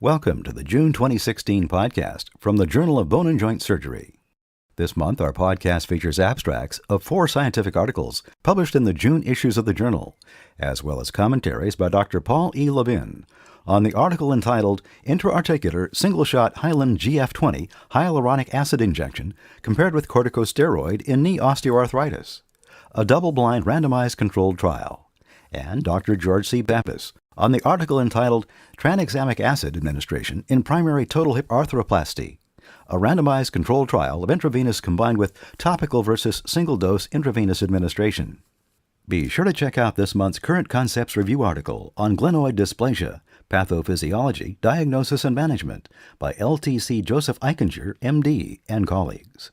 Welcome to the June 2016 podcast from the Journal of Bone and Joint Surgery. This month, our podcast features abstracts of 4 scientific articles published in the June issues of the journal, as well as commentaries by Dr. Paul E. Levin on the article entitled Intra-Articular Single-Shot Hyalin GF20 Hyaluronic Acid Injection Compared with Corticosteroid in Knee Osteoarthritis, a double-blind randomized controlled trial, and Dr. George C. Pappas on the article entitled Tranexamic Acid Administration in Primary Total Hip Arthroplasty, a randomized controlled trial of intravenous combined with topical versus single-dose intravenous administration. Be sure to check out this month's Current Concepts Review article on Glenoid Dysplasia, Pathophysiology, Diagnosis and Management by LTC Joseph Eichinger, MD, and colleagues.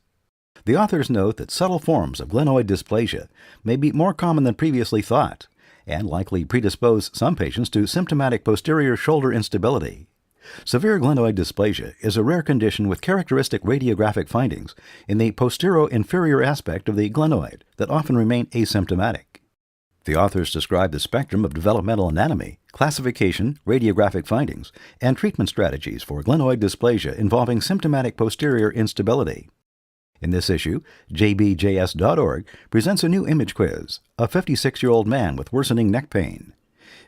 The authors note that subtle forms of glenoid dysplasia may be more common than previously thought, and likely predispose some patients to symptomatic posterior shoulder instability. Severe glenoid dysplasia is a rare condition with characteristic radiographic findings in the posterior-inferior aspect of the glenoid that often remain asymptomatic. The authors describe the spectrum of developmental anatomy, classification, radiographic findings, and treatment strategies for glenoid dysplasia involving symptomatic posterior instability. In this issue, JBJS.org presents a new image quiz, a 56-year-old man with worsening neck pain.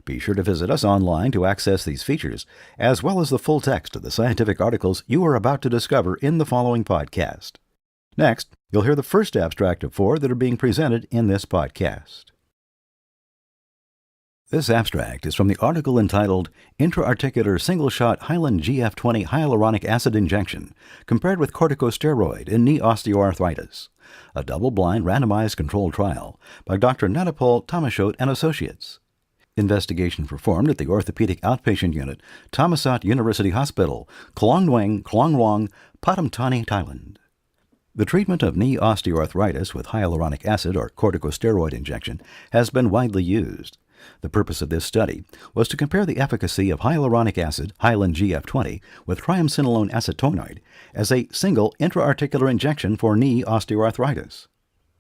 Be sure to visit us online to access these features, as well as the full text of the scientific articles you are about to discover in the following podcast. Next, you'll hear the first abstract of 4 that are being presented in this podcast. This abstract is from the article entitled Intra-Articular Single-Shot Hyalin GF20 Hyaluronic Acid Injection Compared with Corticosteroid in Knee Osteoarthritis, a double-blind randomized controlled trial by Dr. Natapol Tamashot and Associates. Investigation performed at the Orthopedic Outpatient Unit, Thammasat University Hospital, Klong Luang, Pathum Thani, Thailand. The treatment of knee osteoarthritis with hyaluronic acid or corticosteroid injection has been widely used. The purpose of this study was to compare the efficacy of hyaluronic acid, Hyalin GF20, with triamcinolone acetonoid as a single intra-articular injection for knee osteoarthritis.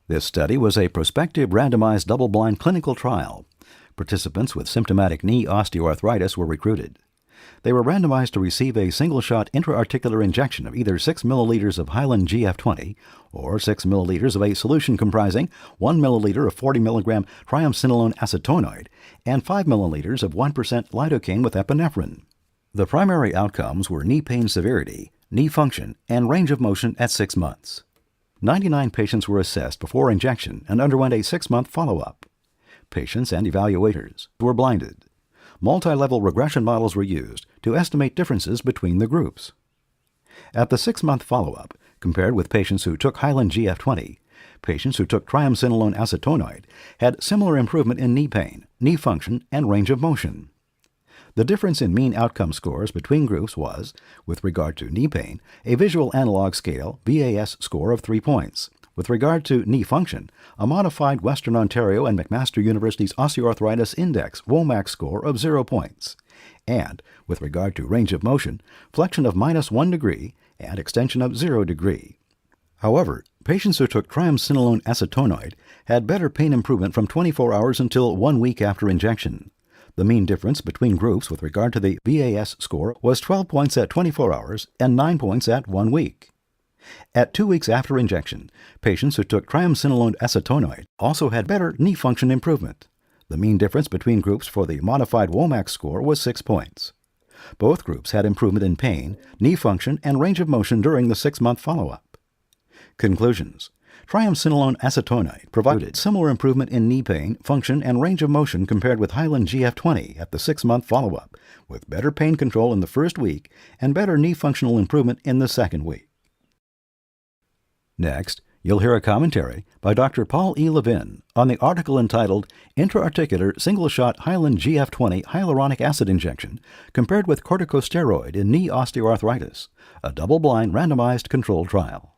This study was a prospective randomized double-blind clinical trial. Participants with symptomatic knee osteoarthritis were recruited. They were randomized to receive a single-shot intra-articular injection of either 6 milliliters of Hyalin GF20 or 6 milliliters of a solution comprising 1 milliliter of 40 milligram triamcinolone acetonoid and 5 milliliters of 1% lidocaine with epinephrine. The primary outcomes were knee pain severity, knee function, and range of motion at 6 months. 99 patients were assessed before injection and underwent a 6-month follow-up. Patients and evaluators were blinded. Multi-level regression models were used to estimate differences between the groups. At the 6-month follow-up, compared with patients who took Hyalin GF20, patients who took triamcinolone acetonoid had similar improvement in knee pain, knee function, and range of motion. The difference in mean outcome scores between groups was, with regard to knee pain, a visual analog scale VAS score of 3 points. With regard to knee function, a modified Western Ontario and McMaster University's Osteoarthritis Index WOMAC score of 0 points. And, with regard to range of motion, flexion of -1 degree and extension of 0 degree. However, patients who took triamcinolone acetonoid had better pain improvement from 24 hours until 1 week after injection. The mean difference between groups with regard to the VAS score was 12 points at 24 hours and 9 points at 1 week. At 2 weeks after injection, patients who took triamcinolone acetonoid also had better knee function improvement. The mean difference between groups for the modified WOMAC score was 6 points. Both groups had improvement in pain, knee function, and range of motion during the 6-month follow-up. Conclusions. Triamcinolone acetonoid provided similar improvement in knee pain, function, and range of motion compared with Hyalin GF20 at the 6-month follow-up, with better pain control in the first week and better knee functional improvement in the second week. Next, you'll hear a commentary by Dr. Paul E. Levin on the article entitled Intra-Articular Single-Shot Hyalin GF20 Hyaluronic Acid Injection Compared with Corticosteroid in Knee Osteoarthritis, a double-blind randomized controlled trial.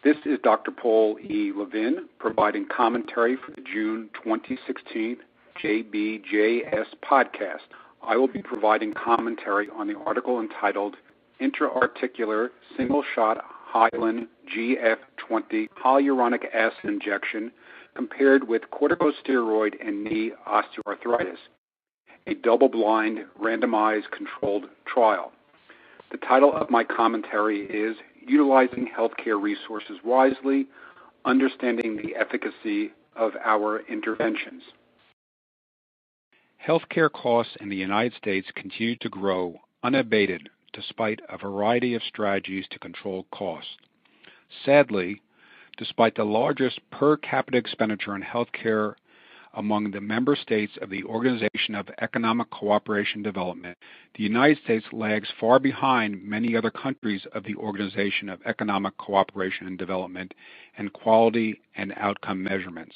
This is Dr. Paul E. Levin providing commentary for the June 2016 JBJS podcast. I will be providing commentary on the article entitled Intra-Articular Single-Shot Hyalin GF20 Hyaluronic Acid Injection Compared with Corticosteroid in Knee Osteoarthritis, a double-blind, randomized, controlled trial. The title of my commentary is Utilizing Healthcare Resources Wisely, Understanding the Efficacy of Our Interventions. Healthcare costs in the United States continue to grow unabated despite a variety of strategies to control costs. Sadly, despite the largest per capita expenditure on healthcare among the member states of the Organization of Economic Cooperation and Development, the United States lags far behind many other countries of the Organization of Economic Cooperation and Development in quality and outcome measurements.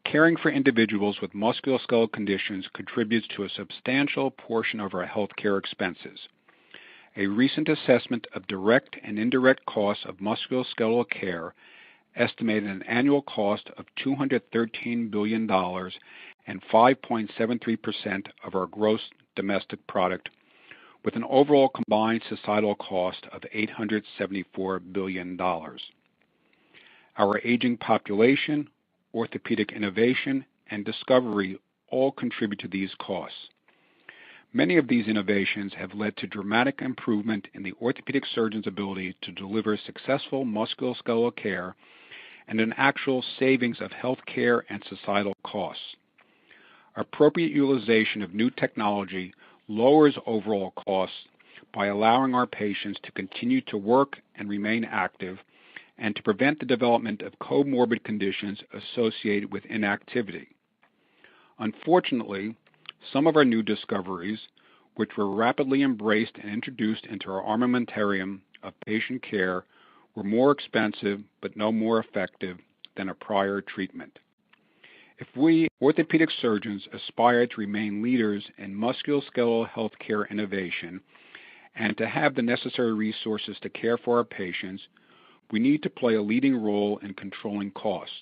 Caring for individuals with musculoskeletal conditions contributes to a substantial portion of our healthcare expenses. A recent assessment of direct and indirect costs of musculoskeletal care estimated an annual cost of $213 billion and 5.73% of our gross domestic product, with an overall combined societal cost of $874 billion. Our aging population, orthopedic innovation, and discovery all contribute to these costs. Many of these innovations have led to dramatic improvement in the orthopedic surgeon's ability to deliver successful musculoskeletal care and an actual savings of healthcare and societal costs. Appropriate utilization of new technology lowers overall costs by allowing our patients to continue to work and remain active, and to prevent the development of comorbid conditions associated with inactivity. Unfortunately, some of our new discoveries, which were rapidly embraced and introduced into our armamentarium of patient care, were more expensive but no more effective than a prior treatment. If we orthopedic surgeons aspire to remain leaders in musculoskeletal healthcare innovation and to have the necessary resources to care for our patients, we need to play a leading role in controlling costs.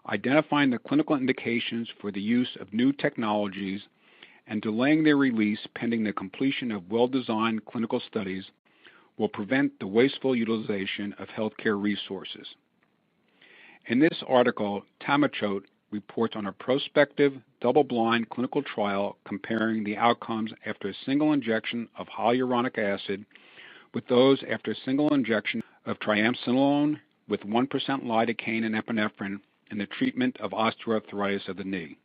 Identifying the clinical indications for the use of new technologies and delaying their release pending the completion of well-designed clinical studies will prevent the wasteful utilization of healthcare resources. In this article, Tamachote reports on a prospective, double-blind clinical trial comparing the outcomes after a single injection of hyaluronic acid with those after a single injection of triamcinolone with 1% lidocaine and epinephrine in the treatment of osteoarthritis of the knee.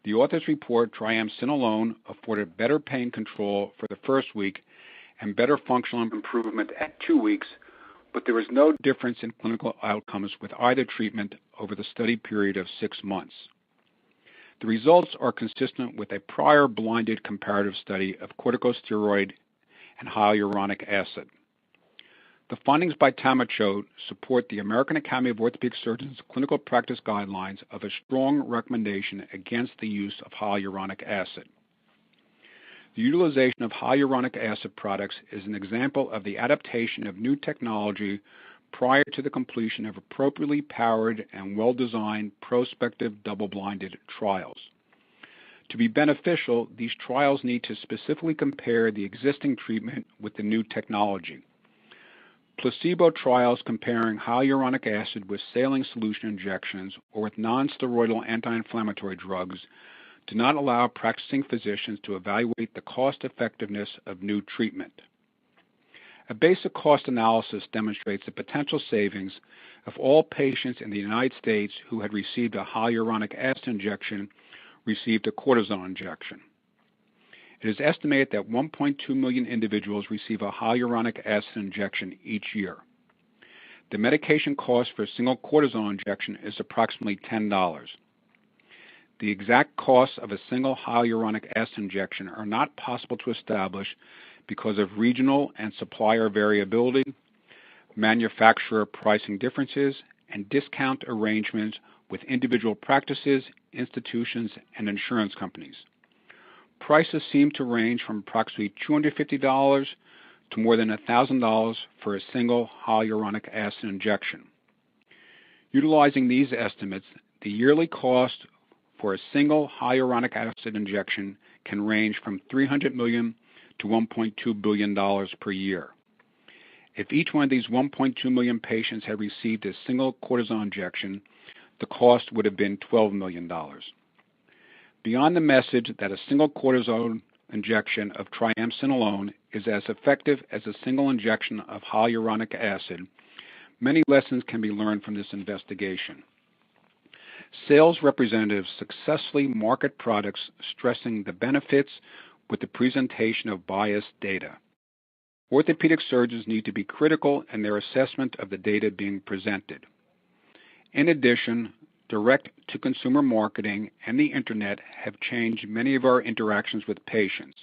The authors report triamcinolone afforded better pain control for the first week and better functional improvement at 2 weeks, but there was no difference in clinical outcomes with either treatment over the study period of 6 months. The results are consistent with a prior blinded comparative study of corticosteroid and hyaluronic acid. The findings by Tamachote support the American Academy of Orthopedic Surgeons clinical practice guidelines of a strong recommendation against the use of hyaluronic acid. The utilization of hyaluronic acid products is an example of the adaptation of new technology prior to the completion of appropriately powered and well-designed prospective double-blinded trials. To be beneficial, these trials need to specifically compare the existing treatment with the new technology. Placebo trials comparing hyaluronic acid with saline solution injections or with non-steroidal anti-inflammatory drugs do not allow practicing physicians to evaluate the cost-effectiveness of new treatment. A basic cost analysis demonstrates the potential savings if all patients in the United States who had received a hyaluronic acid injection received a cortisone injection. It is estimated that 1.2 million individuals receive a hyaluronic acid injection each year. The medication cost for a single cortisone injection is approximately $10. The exact costs of a single hyaluronic acid injection are not possible to establish because of regional and supplier variability, manufacturer pricing differences, and discount arrangements with individual practices, institutions, and insurance companies. Prices seem to range from approximately $250 to more than $1,000 for a single hyaluronic acid injection. Utilizing these estimates, the yearly cost for a single hyaluronic acid injection can range from $300 million to $1.2 billion per year. If each one of these 1.2 million patients had received a single cortisone injection, the cost would have been $12 million. Beyond the message that a single cortisone injection of triamcinolone is as effective as a single injection of hyaluronic acid, many lessons can be learned from this investigation. Sales representatives successfully market products stressing the benefits with the presentation of biased data. Orthopedic surgeons need to be critical in their assessment of the data being presented. In addition, direct-to-consumer marketing and the Internet have changed many of our interactions with patients.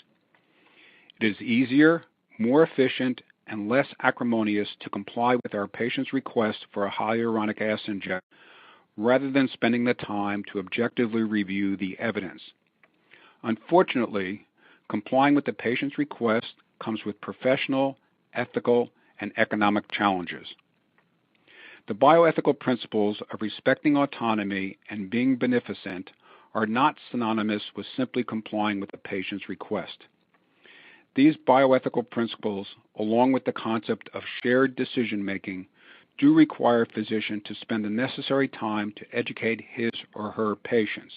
It is easier, more efficient, and less acrimonious to comply with our patients' request for a hyaluronic acid injection rather than spending the time to objectively review the evidence. Unfortunately, complying with the patient's request comes with professional, ethical, and economic challenges. The bioethical principles of respecting autonomy and being beneficent are not synonymous with simply complying with the patient's request. These bioethical principles, along with the concept of shared decision-making, do require a physician to spend the necessary time to educate his or her patients.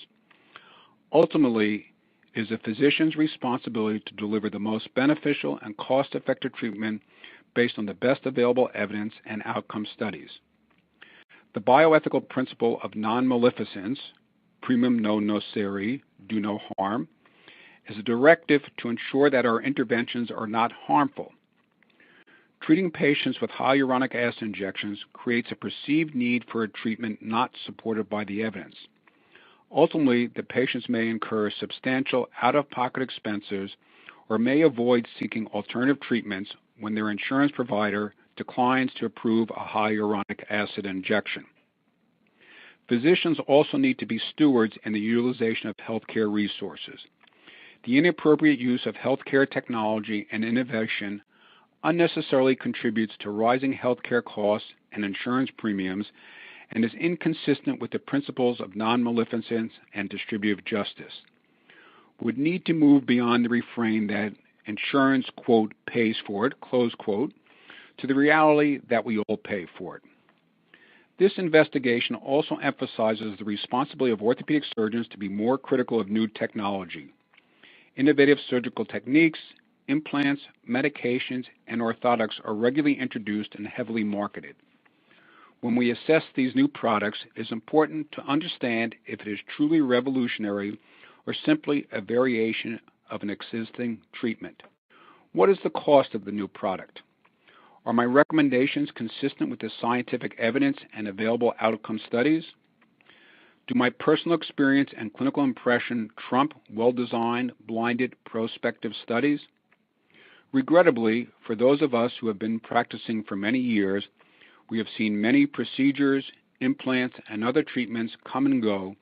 Ultimately, it is a physician's responsibility to deliver the most beneficial and cost-effective treatment based on the best available evidence and outcome studies. The bioethical principle of non-maleficence, primum non nocere, do no harm, is a directive to ensure that our interventions are not harmful. Treating patients with hyaluronic acid injections creates a perceived need for a treatment not supported by the evidence. Ultimately, the patients may incur substantial out-of-pocket expenses or may avoid seeking alternative treatments when their insurance provider declines to approve a hyaluronic acid injection. Physicians also need to be stewards in the utilization of healthcare resources. The inappropriate use of healthcare technology and innovation unnecessarily contributes to rising healthcare costs and insurance premiums and is inconsistent with the principles of non-maleficence and distributive justice. We would need to move beyond the refrain that insurance, quote, pays for it, close quote, to the reality that we all pay for it. This investigation also emphasizes the responsibility of orthopedic surgeons to be more critical of new technology. Innovative surgical techniques, implants, medications, and orthotics are regularly introduced and heavily marketed. When we assess these new products, it is important to understand if it is truly revolutionary or simply a variation of an existing treatment. What is the cost of the new product? Are my recommendations consistent with the scientific evidence and available outcome studies? Do my personal experience and clinical impression trump well-designed, blinded, prospective studies? Regrettably, for those of us who have been practicing for many years, we have seen many procedures, implants, and other treatments come and go,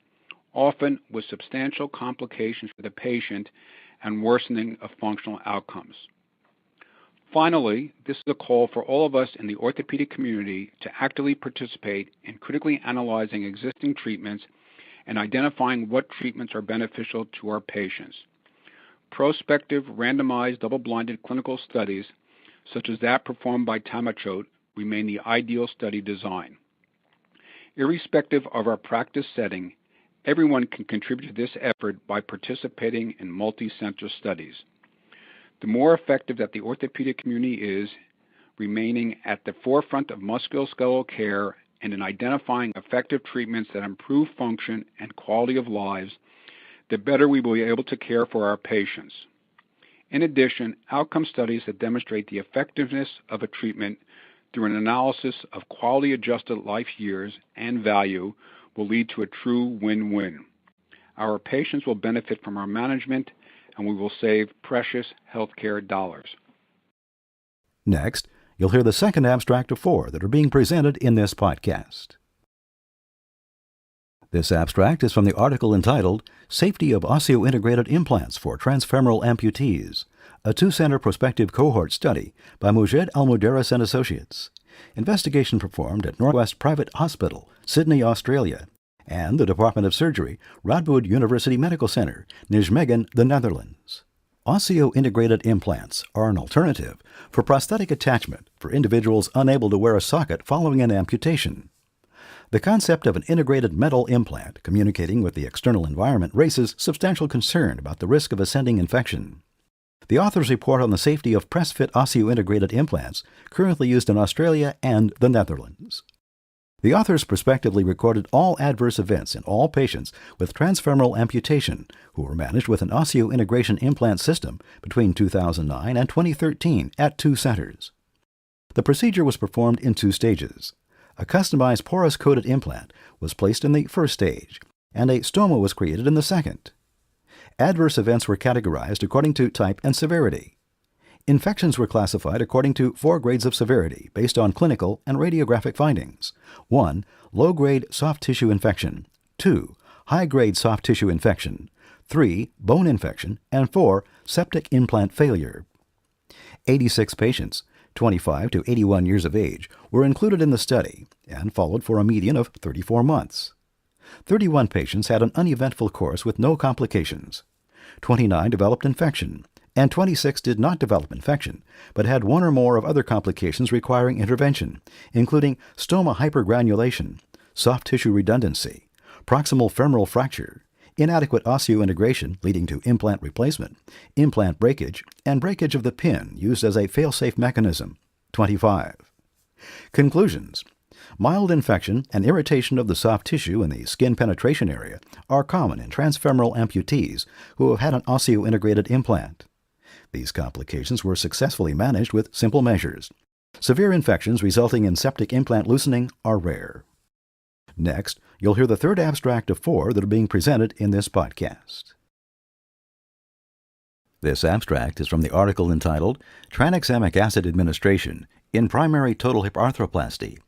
often with substantial complications for the patient and worsening of functional outcomes. Finally, this is a call for all of us in the orthopedic community to actively participate in critically analyzing existing treatments and identifying what treatments are beneficial to our patients. Prospective, randomized, double-blinded clinical studies, such as that performed by Tamachote, remain the ideal study design. Irrespective of our practice setting, everyone can contribute to this effort by participating in multi-center studies. The more effective that the orthopedic community is, remaining at the forefront of musculoskeletal care and in identifying effective treatments that improve function and quality of lives, the better we will be able to care for our patients. In addition, outcome studies that demonstrate the effectiveness of a treatment through an analysis of quality-adjusted life years and value will lead to a true win-win. Our patients will benefit from our management, and we will save precious healthcare dollars. Next, you'll hear the second abstract of 4 that are being presented in this podcast. This abstract is from the article entitled Safety of Osseointegrated Implants for Transfemoral Amputees, a 2-center prospective cohort study by Mujed Almuderis and Associates. Investigation performed at Northwest Private Hospital, Sydney, Australia, and the Department of Surgery, Radboud University Medical Center, Nijmegen, the Netherlands. Osseointegrated implants are an alternative for prosthetic attachment for individuals unable to wear a socket following an amputation. The concept of an integrated metal implant communicating with the external environment raises substantial concern about the risk of ascending infection. The authors report on the safety of press-fit osseointegrated implants currently used in Australia and the Netherlands. The authors prospectively recorded all adverse events in all patients with transfemoral amputation who were managed with an osseointegration implant system between 2009 and 2013 at 2 centers. The procedure was performed in 2 stages. A customized porous-coated implant was placed in the first stage, and a stoma was created in the second. Adverse events were categorized according to type and severity. Infections were classified according to 4 grades of severity based on clinical and radiographic findings. 1. Low-grade soft tissue infection. 2. High-grade soft tissue infection. 3. Bone infection. And 4. Septic implant failure. 86 patients, 25 to 81 years of age, were included in the study and followed for a median of 34 months. 31 patients had an uneventful course with no complications. 29 developed infection, and 26 did not develop infection, but had 1 or more of other complications requiring intervention, including stoma hypergranulation, soft tissue redundancy, proximal femoral fracture, inadequate osseointegration leading to implant replacement, implant breakage, and breakage of the pin used as a fail-safe mechanism. 25. Conclusions. Mild infection and irritation of the soft tissue in the skin penetration area are common in transfemoral amputees who have had an osseointegrated implant. These complications were successfully managed with simple measures. Severe infections resulting in septic implant loosening are rare. Next, you'll hear the third abstract of 4 that are being presented in this podcast. This abstract is from the article entitled Tranexamic Acid Administration in Primary Total Hip Arthroplasty,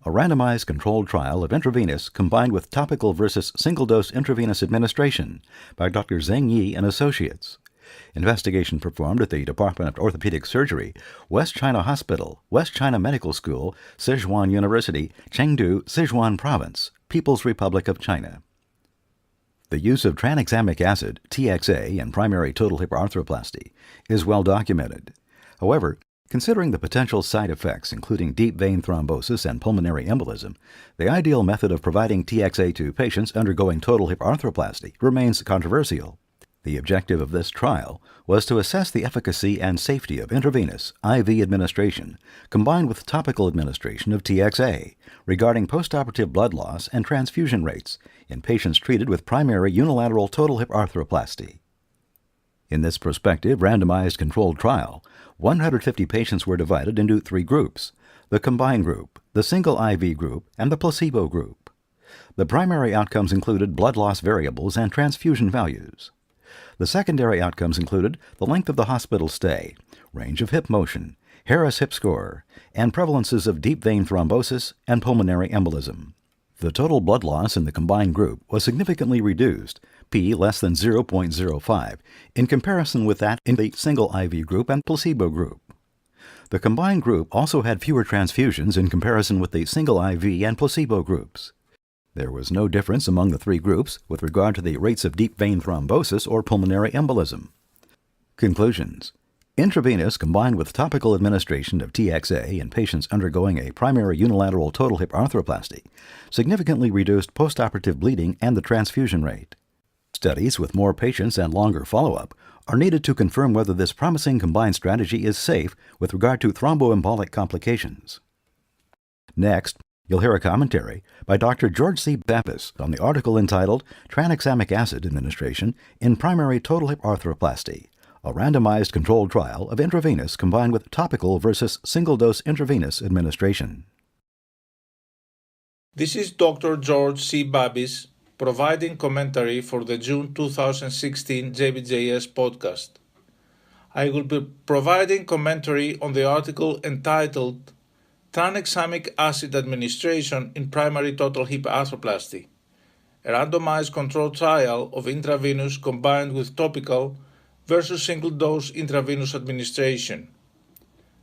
a randomized controlled trial of intravenous combined with topical versus single-dose intravenous administration by Dr. Zheng Yi and Associates. Investigation performed at the Department of Orthopedic Surgery, West China Hospital, West China Medical School, Sichuan University, Chengdu, Sichuan Province, People's Republic of China. The use of tranexamic acid, TXA, in primary total hip arthroplasty is well documented. However, considering the potential side effects, including deep vein thrombosis and pulmonary embolism, the ideal method of providing TXA to patients undergoing total hip arthroplasty remains controversial. The objective of this trial was to assess the efficacy and safety of intravenous IV administration combined with topical administration of TXA regarding postoperative blood loss and transfusion rates in patients treated with primary unilateral total hip arthroplasty. In this prospective randomized controlled trial, 150 patients were divided into 3 groups: the combined group, the single IV group, and the placebo group. The primary outcomes included blood loss variables and transfusion values. The secondary outcomes included the length of the hospital stay, range of hip motion, Harris hip score, and prevalences of deep vein thrombosis and pulmonary embolism. The total blood loss in the combined group was significantly reduced, p less than 0.05, in comparison with that in the single IV group and placebo group. The combined group also had fewer transfusions in comparison with the single IV and placebo groups. There was no difference among the 3 groups with regard to the rates of deep vein thrombosis or pulmonary embolism. Conclusions. Intravenous combined with topical administration of TXA in patients undergoing a primary unilateral total hip arthroplasty significantly reduced postoperative bleeding and the transfusion rate. Studies with more patients and longer follow-up are needed to confirm whether this promising combined strategy is safe with regard to thromboembolic complications. Next, you'll hear a commentary by Dr. George C. Pappas on the article entitled Tranexamic Acid Administration in Primary Total Hip Arthroplasty, a randomized controlled trial of intravenous combined with topical versus single-dose intravenous administration. This is Dr. George C. Pappas providing commentary for the June 2016 JBJS podcast. I will be providing commentary on the article entitled Tranexamic Acid Administration in Primary Total Hip Arthroplasty, a randomized controlled trial of intravenous combined with topical versus single-dose intravenous administration.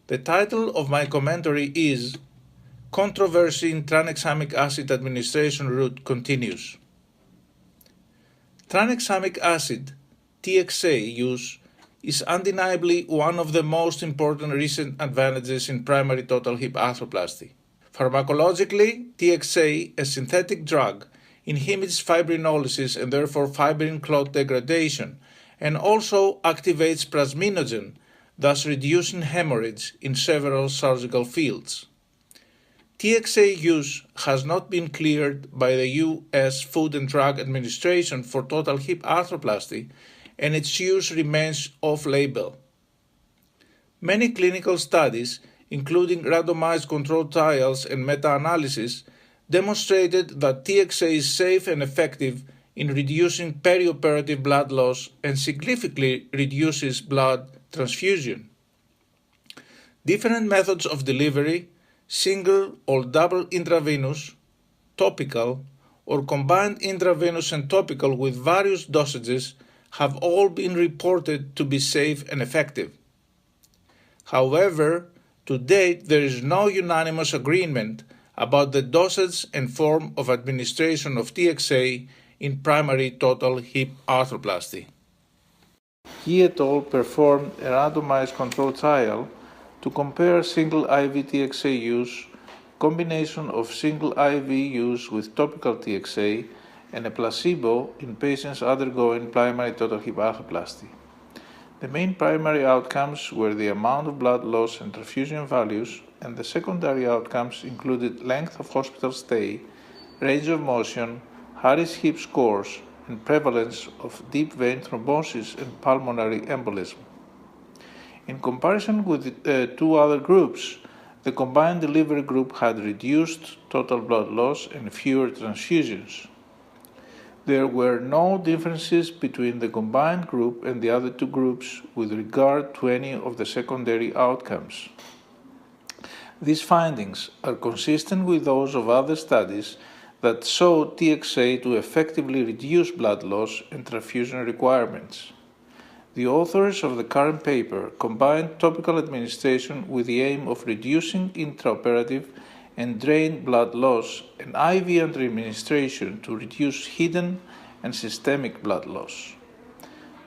The title of my commentary is Controversy in Tranexamic Acid Administration Route Continues. Tranexamic acid, TXA, use is undeniably one of the most important recent advantages in primary total hip arthroplasty. Pharmacologically, TXA, a synthetic drug, inhibits fibrinolysis and therefore fibrin clot degradation, and also activates plasminogen, thus reducing hemorrhage in several surgical fields. TXA use has not been cleared by the U.S. Food and Drug Administration for total hip arthroplasty, and its use remains off-label. Many clinical studies, including randomized controlled trials and meta-analysis, demonstrated that TXA is safe and effective in reducing perioperative blood loss and significantly reduces blood transfusion. Different methods of delivery, single or double intravenous, topical, or combined intravenous and topical with various dosages, have all been reported to be safe and effective. However, to date there is no unanimous agreement about the dosage and form of administration of TXA in primary total hip arthroplasty. He et al. Performed a randomized controlled trial to compare single IV TXA use, combination of single IV use with topical TXA, and a placebo in patients undergoing primary total hip arthroplasty. The main primary outcomes were the amount of blood loss and transfusion values, and the secondary outcomes included length of hospital stay, range of motion, Harris hip scores, and prevalence of deep vein thrombosis and pulmonary embolism. In comparison with two other groups, the combined delivery group had reduced total blood loss and fewer transfusions. There were no differences between the combined group and the other two groups with regard to any of the secondary outcomes. These findings are consistent with those of other studies that saw TXA to effectively reduce blood loss and transfusion requirements. The authors of the current paper combined topical administration with the aim of reducing intraoperative and drained blood loss and IV administration to reduce hidden and systemic blood loss.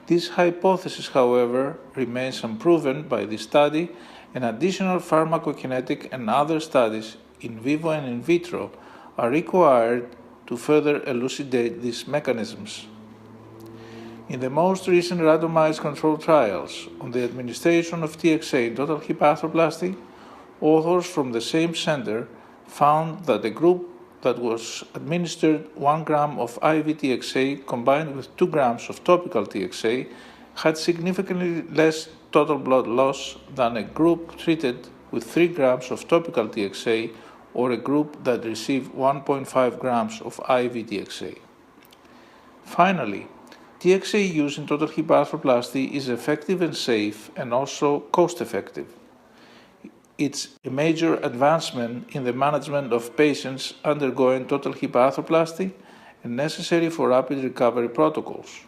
This hypothesis, however, remains unproven by this study, and additional pharmacokinetic and other studies in vivo and in vitro are required to further elucidate these mechanisms. In the most recent randomized controlled trials on the administration of TXA in total hip arthroplasty, authors from the same center found that the group that was administered 1 gram of IV TXA combined with 2 grams of topical TXA had significantly less total blood loss than a group treated with 3 grams of topical TXA or a group that received 1.5 grams of IV TXA. Finally, TXA use in total hip arthroplasty is effective and safe and also cost-effective. It's a major advancement in the management of patients undergoing total hip arthroplasty and necessary for rapid recovery protocols.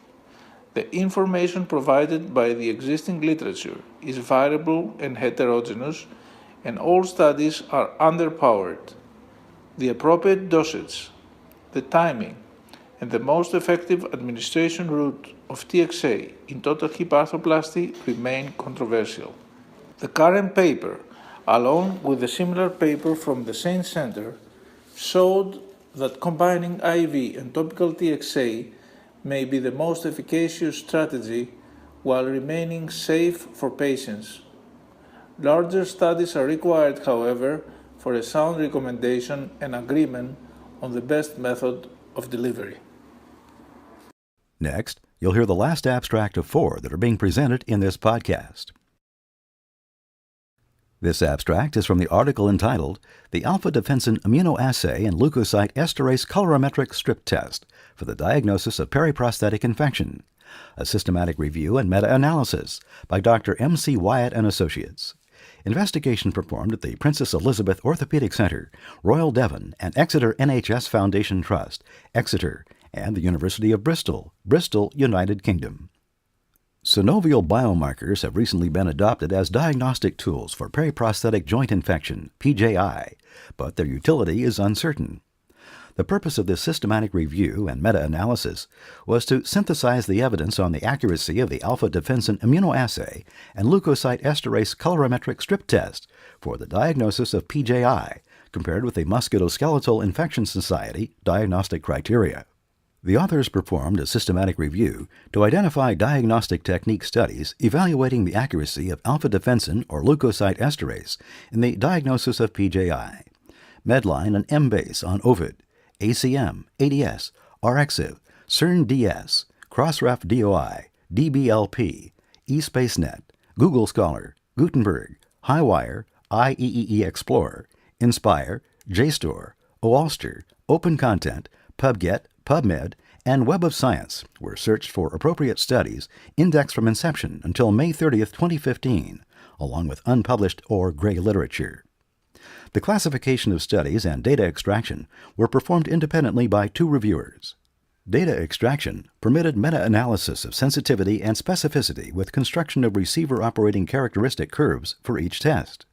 The information provided by the existing literature is variable and heterogeneous, and all studies are underpowered. The appropriate dosage, the timing, and the most effective administration route of TXA in total hip arthroplasty remain controversial. The current paper, along with a similar paper from the same center, showed that combining IV and topical TXA may be the most efficacious strategy while remaining safe for patients. Larger studies are required, however, for a sound recommendation and agreement on the best method of delivery. Next, you'll hear the last abstract of 4 that are being presented in this podcast. This abstract is from the article entitled The Alpha-Defensin Immunoassay and Leukocyte Esterase Colorimetric Strip Test for the Diagnosis of Periprosthetic Infection, a systematic review and meta-analysis by Dr. M.C. Wyatt and Associates. Investigation performed at the Princess Elizabeth Orthopedic Center, Royal Devon, and Exeter NHS Foundation Trust, Exeter, and the University of Bristol, Bristol, United Kingdom. Synovial biomarkers have recently been adopted as diagnostic tools for periprosthetic joint infection, PJI, but their utility is uncertain. The purpose of this systematic review and meta-analysis was to synthesize the evidence on the accuracy of the alpha-defensin immunoassay and leukocyte esterase colorimetric strip test for the diagnosis of PJI compared with the Musculoskeletal Infection Society diagnostic criteria. The authors performed a systematic review to identify diagnostic technique studies evaluating the accuracy of alpha-defensin or leukocyte esterase in the diagnosis of PJI, Medline and MBase on Ovid, ACM, ADS, RXiv, CERN-DS, Crossref DOI, DBLP, eSpaceNet, Google Scholar, Gutenberg, Highwire, IEEE Explorer, Inspire, JSTOR, OAlster, Open Content, PubGet, PubMed, and Web of Science were searched for appropriate studies indexed from inception until May 30, 2015, along with unpublished or gray literature. The classification of studies and data extraction were performed independently by 2 reviewers. Data extraction permitted meta-analysis of sensitivity and specificity with construction of receiver operating characteristic curves for each test.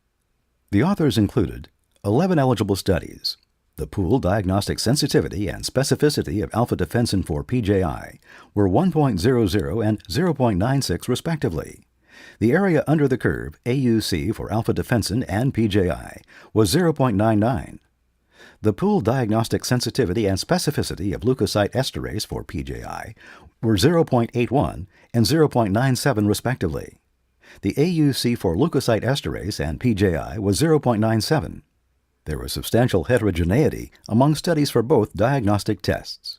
The authors included 11 eligible studies. The pooled diagnostic sensitivity and specificity of alpha-defensin for PJI were 1.00 and 0.96 respectively. The area under the curve, AUC for alpha-defensin and PJI, was 0.99. The pooled diagnostic sensitivity and specificity of leukocyte esterase for PJI were 0.81 and 0.97 respectively. The AUC for leukocyte esterase and PJI was 0.97. There was substantial heterogeneity among studies for both diagnostic tests.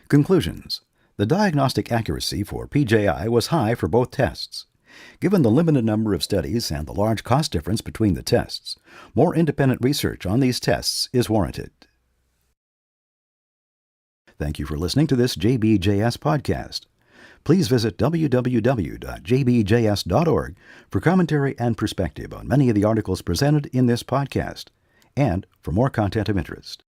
Conclusions. The diagnostic accuracy for PJI was high for both tests. Given the limited number of studies and the large cost difference between the tests, more independent research on these tests is warranted. Thank you for listening to this JBJS podcast. Please visit www.jbjs.org for commentary and perspective on many of the articles presented in this podcast, and for more content of interest.